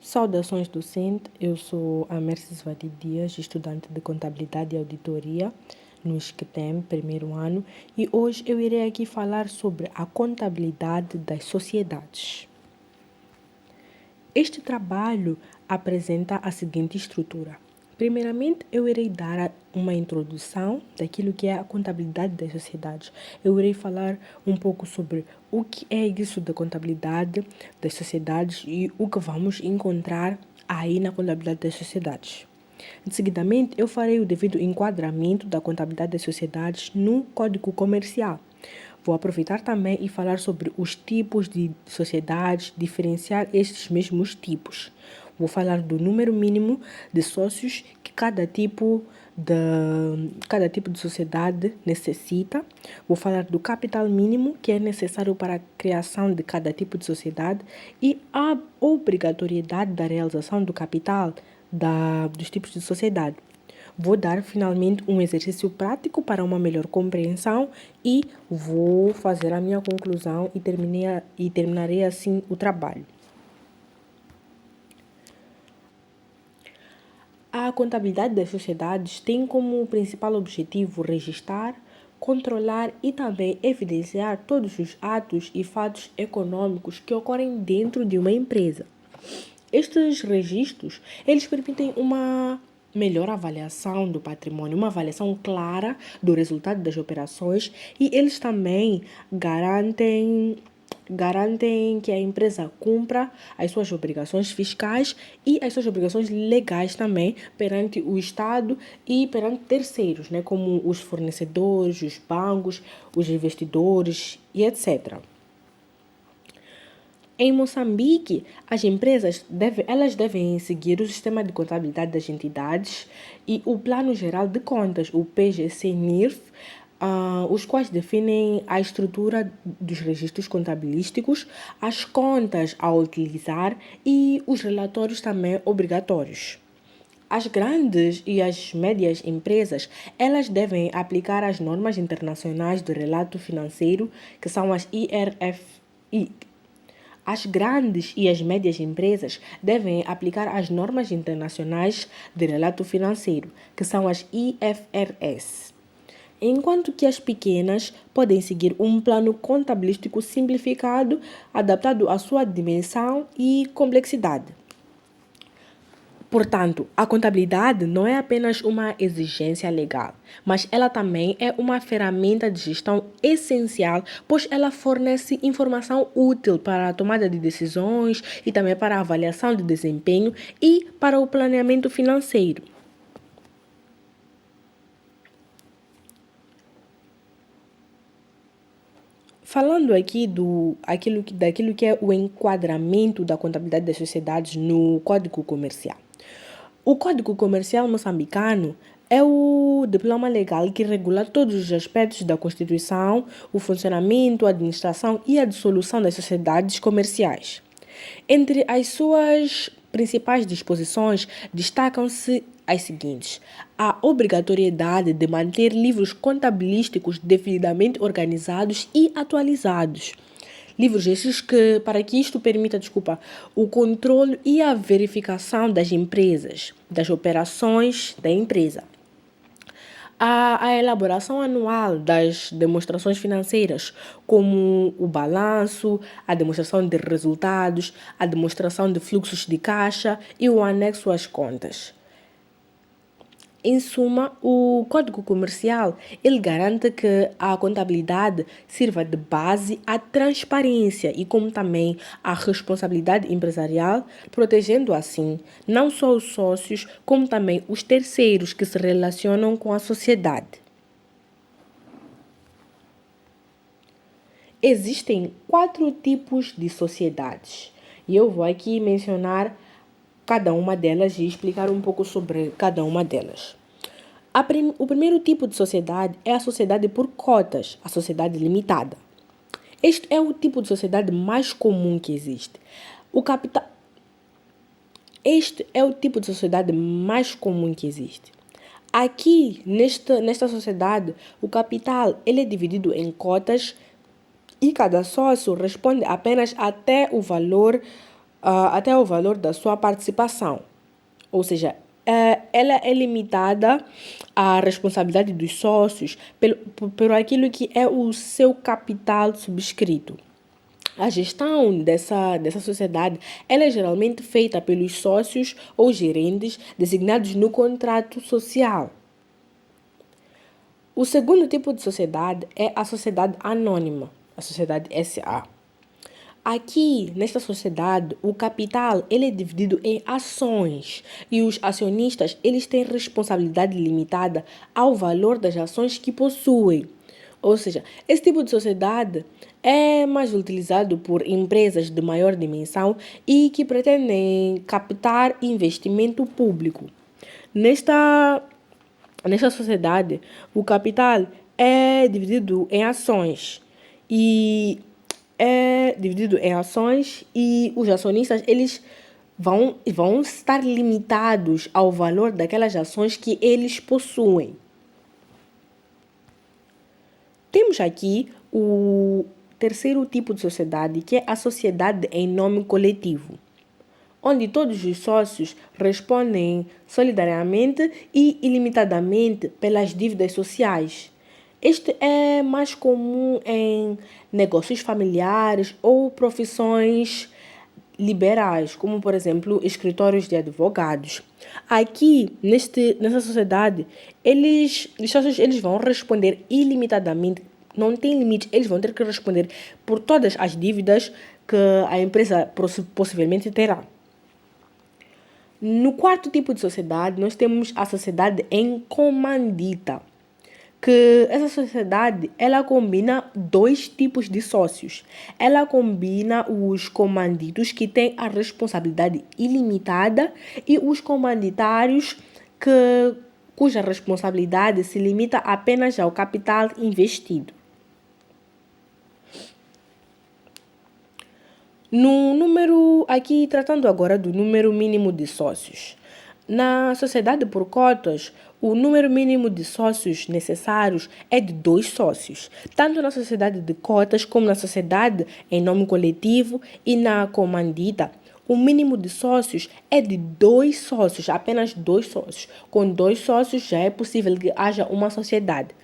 Saudações docente, eu sou a Mercedes Vadi Dias, estudante de Contabilidade e Auditoria no SCTEM, primeiro ano, e hoje eu irei aqui falar sobre a contabilidade das sociedades. Este trabalho apresenta a seguinte estrutura. Primeiramente, eu irei dar uma introdução daquilo que é a contabilidade das sociedades. Eu irei falar um pouco sobre o que é isso da contabilidade das sociedades e o que vamos encontrar aí na contabilidade das sociedades. Seguidamente, eu farei o devido enquadramento da contabilidade das sociedades no Código Comercial. Vou aproveitar também e falar sobre os tipos de sociedades, diferenciar estes mesmos tipos. Vou falar do número mínimo de sócios que cada tipo de sociedade necessita. Vou falar do capital mínimo que é necessário para a criação de cada tipo de sociedade e a obrigatoriedade da realização do capital dos tipos de sociedade. Vou dar finalmente um exercício prático para uma melhor compreensão e vou fazer a minha conclusão e terminarei assim o trabalho. A contabilidade das sociedades tem como principal objetivo registrar, controlar e também evidenciar todos os atos e fatos econômicos que ocorrem dentro de uma empresa. Estes registros, eles permitem uma melhor avaliação do patrimônio, uma avaliação clara do resultado das operações e eles também garantem que a empresa cumpra as suas obrigações fiscais e as suas obrigações legais também perante o Estado e perante terceiros, né, como os fornecedores, os bancos, os investidores e etc. Em Moçambique, as empresas devem seguir o sistema de contabilidade das entidades e o Plano Geral de Contas, o PGC-NIRF, os quais definem a estrutura dos registros contabilísticos, as contas a utilizar e os relatórios também obrigatórios. As grandes e as médias empresas, elas devem aplicar as normas internacionais do relato financeiro, que são as IRFI. As grandes e as médias empresas devem aplicar as normas internacionais de relato financeiro, que são as IFRS. Enquanto que as pequenas podem seguir um plano contabilístico simplificado, adaptado à sua dimensão e complexidade. Portanto, a contabilidade não é apenas uma exigência legal, mas ela também é uma ferramenta de gestão essencial, pois ela fornece informação útil para a tomada de decisões e também para a avaliação de desempenho e para o planeamento financeiro. Falando aqui daquilo que é o enquadramento da contabilidade das sociedades no Código Comercial. O Código Comercial moçambicano é o diploma legal que regula todos os aspectos da Constituição, o funcionamento, a administração e a dissolução das sociedades comerciais. Entre as suas principais disposições, destacam-se as seguintes: a obrigatoriedade de manter livros contabilísticos devidamente organizados e atualizados. Livros estes que, para que isto permita, o controle e a verificação das empresas, das operações da empresa. A elaboração anual das demonstrações financeiras, como o balanço, a demonstração de resultados, a demonstração de fluxos de caixa e o anexo às contas. Em suma, o Código Comercial, ele garante que a contabilidade sirva de base à transparência e como também à responsabilidade empresarial, protegendo assim não só os sócios, como também os terceiros que se relacionam com a sociedade. Existem 4 tipos de sociedades e eu vou aqui mencionar cada uma delas e explicar um pouco sobre cada uma delas. O primeiro tipo de sociedade é a sociedade por cotas, a sociedade limitada. Este é o tipo de sociedade mais comum que existe. Este é o tipo de sociedade mais comum que existe. Aqui, nesta sociedade, o capital ele é dividido em cotas e cada sócio responde apenas até o valor até o valor da sua participação. Ou seja, ela é limitada à responsabilidade dos sócios por aquilo que é o seu capital subscrito. A gestão dessa sociedade ela é geralmente feita pelos sócios ou gerentes designados no contrato social. O segundo tipo de sociedade é a sociedade anônima, a sociedade SA. Aqui, nesta sociedade, o capital ele é dividido em ações e os acionistas eles têm responsabilidade limitada ao valor das ações que possuem. Ou seja, esse tipo de sociedade é mais utilizado por empresas de maior dimensão e que pretendem captar investimento público. Nesta Nesta sociedade, o capital é dividido em ações e os acionistas eles vão estar limitados ao valor daquelas ações que eles possuem. Temos aqui o terceiro tipo de sociedade, que é a sociedade em nome coletivo, onde todos os sócios respondem solidariamente e ilimitadamente pelas dívidas sociais. Este é mais comum em negócios familiares ou profissões liberais, como por exemplo escritórios de advogados. Aqui, nessa sociedade, os sócios eles vão responder ilimitadamente, não tem limite, eles vão ter que responder por todas as dívidas que a empresa possivelmente terá. No quarto tipo de sociedade, nós temos a sociedade em comandita, que essa sociedade ela combina dois tipos de sócios. Ela combina os comanditos que têm a responsabilidade ilimitada e os comanditários cuja responsabilidade se limita apenas ao capital investido. Aqui tratando agora do número mínimo de sócios. Na sociedade por cotas, o número mínimo de sócios necessários é de 2 sócios, tanto na sociedade de cotas como na sociedade em nome coletivo e na comandita. O mínimo de sócios é de 2 sócios, apenas 2 sócios. Com 2 sócios já é possível que haja uma sociedade.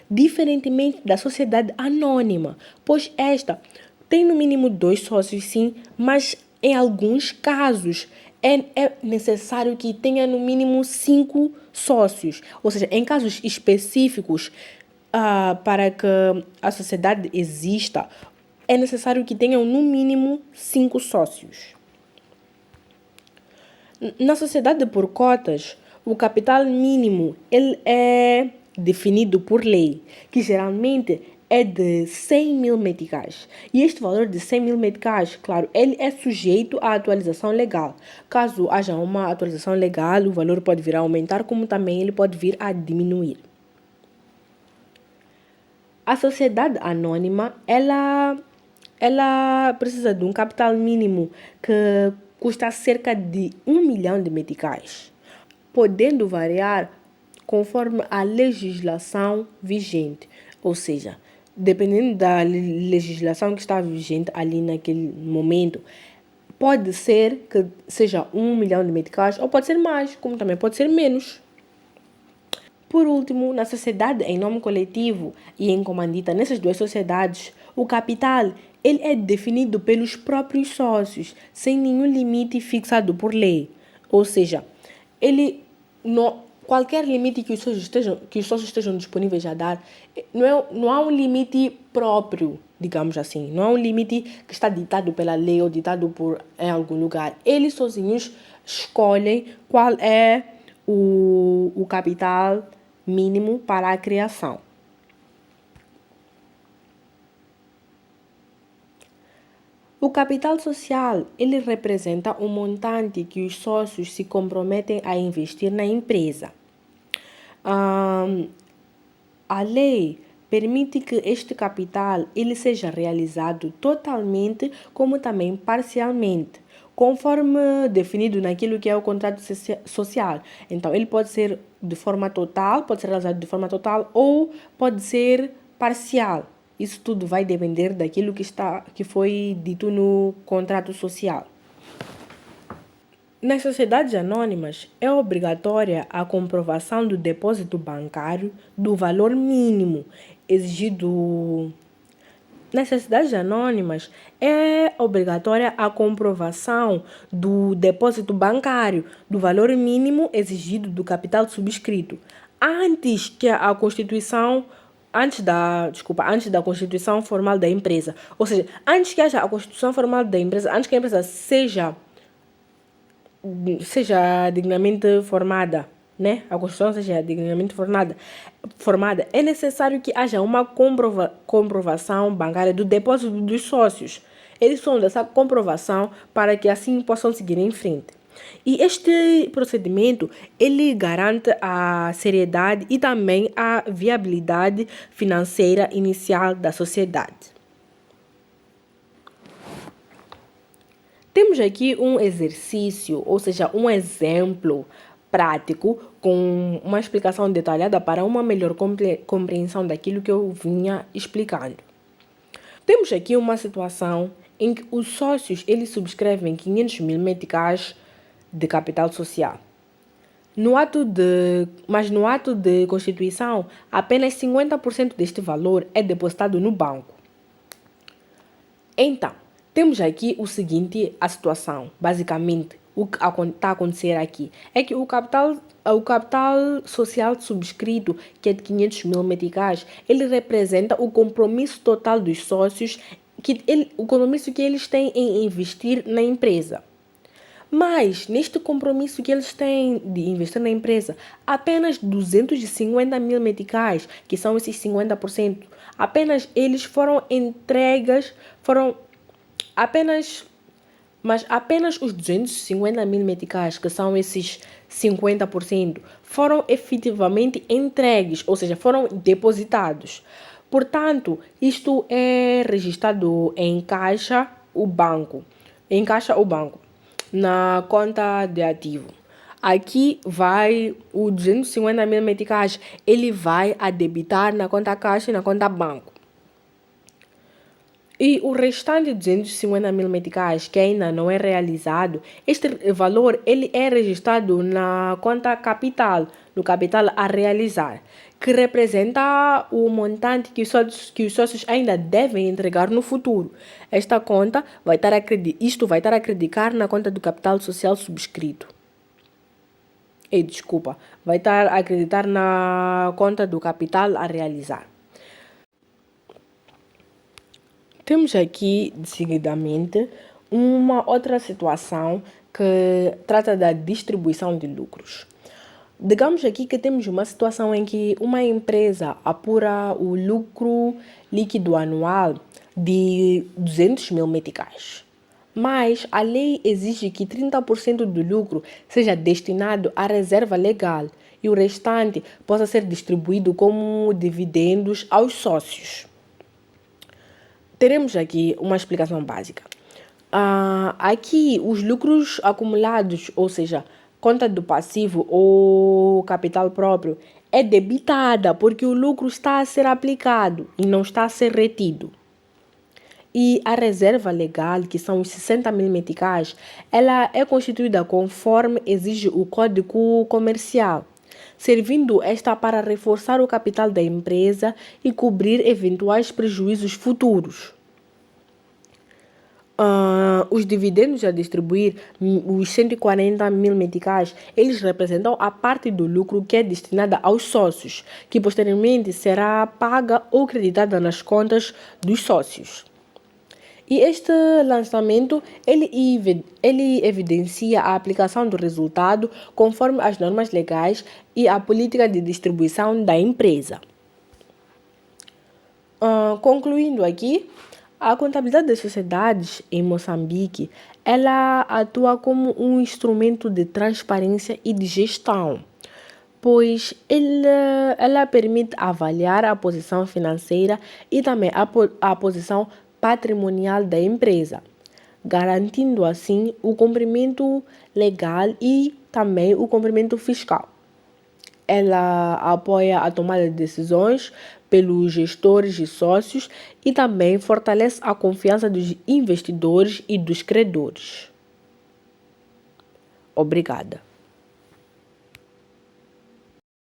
Diferentemente da sociedade anônima, pois esta tem no mínimo 2 sócios sim, mas em alguns casos é necessário que tenha no mínimo 5 sócios. Ou seja, em casos específicos, para que a sociedade exista, é necessário que tenham no mínimo 5 sócios. Na sociedade por cotas, o capital mínimo ele é definido por lei, que geralmente é de 100 mil meticais. E este valor de 100 mil meticais, claro, ele é sujeito à atualização legal. Caso haja uma atualização legal, o valor pode vir a aumentar, como também ele pode vir a diminuir. A sociedade anônima, ela precisa de um capital mínimo que custa cerca de 1 milhão de meticais, podendo variar conforme a legislação vigente. Ou seja, dependendo da legislação que está vigente ali naquele momento, pode ser que seja 1 milhão de meticais ou pode ser mais, como também pode ser menos. Por último, na sociedade em nome coletivo e em comandita, nessas duas sociedades, o capital ele é definido pelos próprios sócios, sem nenhum limite fixado por lei. Ou seja, qualquer limite que os sócios estejam disponíveis a dar, não há um limite próprio, digamos assim. Não há um limite que está ditado pela lei ou ditado em algum lugar. Eles sozinhos escolhem qual é o capital mínimo para a criação. O capital social, ele representa um montante que os sócios se comprometem a investir na empresa. A lei permite que este capital ele seja realizado totalmente como também parcialmente, conforme definido naquilo que é o contrato social. Então, ele pode ser de forma total, pode ser realizado de forma total ou pode ser parcial. Isso tudo vai depender daquilo que foi dito no contrato social. Nas sociedades anônimas, é obrigatória a comprovação do depósito bancário do valor mínimo exigido. Nas sociedades anônimas, é obrigatória a comprovação do depósito bancário do valor mínimo exigido do capital subscrito antes que a constituição antes da constituição formal da empresa. Ou seja, antes que haja a constituição formal da empresa, antes que a empresa seja dignamente formada, né? A Constituição seja dignamente formada, é necessário que haja uma comprovação bancária do depósito dos sócios. Eles precisam dessa comprovação para que assim possam seguir em frente. E este procedimento, ele garante a seriedade e também a viabilidade financeira inicial da sociedade. Temos aqui um exercício, ou seja, um exemplo prático com uma explicação detalhada para uma melhor compreensão daquilo que eu vinha explicando. Temos aqui uma situação em que os sócios eles subscrevem 500 mil meticais de capital social. Mas no ato de constituição, apenas 50% deste valor é depositado no banco. Então, temos aqui a situação. Basicamente, o que está a acontecer aqui é que o capital social subscrito, que é de 500 mil meticais, ele representa o compromisso total dos sócios, o compromisso que eles têm em investir na empresa. Mas, neste compromisso que eles têm de investir na empresa, apenas 250 mil meticais, que são esses 50%, apenas eles foram entregues, mas apenas os 250 mil meticais, que são esses 50%, foram efetivamente entregues, ou seja, foram depositados. Portanto, isto é registrado em caixa o banco, na conta de ativo. Aqui vai o 250 mil meticais, ele vai a debitar na conta caixa e na conta banco. E o restante de 250 mil meticais que ainda não é realizado, este valor ele é registrado na conta capital, no capital a realizar, que representa o montante que os sócios ainda devem entregar no futuro. Esta conta vai estar a acreditar na conta do capital social subscrito. Vai estar a acreditar na conta do capital a realizar. Temos aqui, seguidamente, uma outra situação que trata da distribuição de lucros. Digamos aqui que temos uma situação em que uma empresa apura o lucro líquido anual de 200 mil meticais. Mas a lei exige que 30% do lucro seja destinado à reserva legal e o restante possa ser distribuído como dividendos aos sócios. Teremos aqui uma explicação básica. Aqui, os lucros acumulados, ou seja, conta do passivo ou capital próprio, é debitada porque o lucro está a ser aplicado e não está a ser retido. E a reserva legal, que são os 60 mil meticais, ela é constituída conforme exige o Código Comercial, servindo esta para reforçar o capital da empresa e cobrir eventuais prejuízos futuros. Os dividendos a distribuir, os 140 mil meticais, eles representam a parte do lucro que é destinada aos sócios, que posteriormente será paga ou creditada nas contas dos sócios. E este lançamento, ele evidencia a aplicação do resultado conforme as normas legais e a política de distribuição da empresa. Concluindo aqui, a contabilidade das sociedades em Moçambique, ela atua como um instrumento de transparência e de gestão, pois ela permite avaliar a posição financeira e também a posição patrimonial da empresa, garantindo assim o cumprimento legal e também o cumprimento fiscal. Ela apoia a tomada de decisões pelos gestores e sócios e também fortalece a confiança dos investidores e dos credores. Obrigada.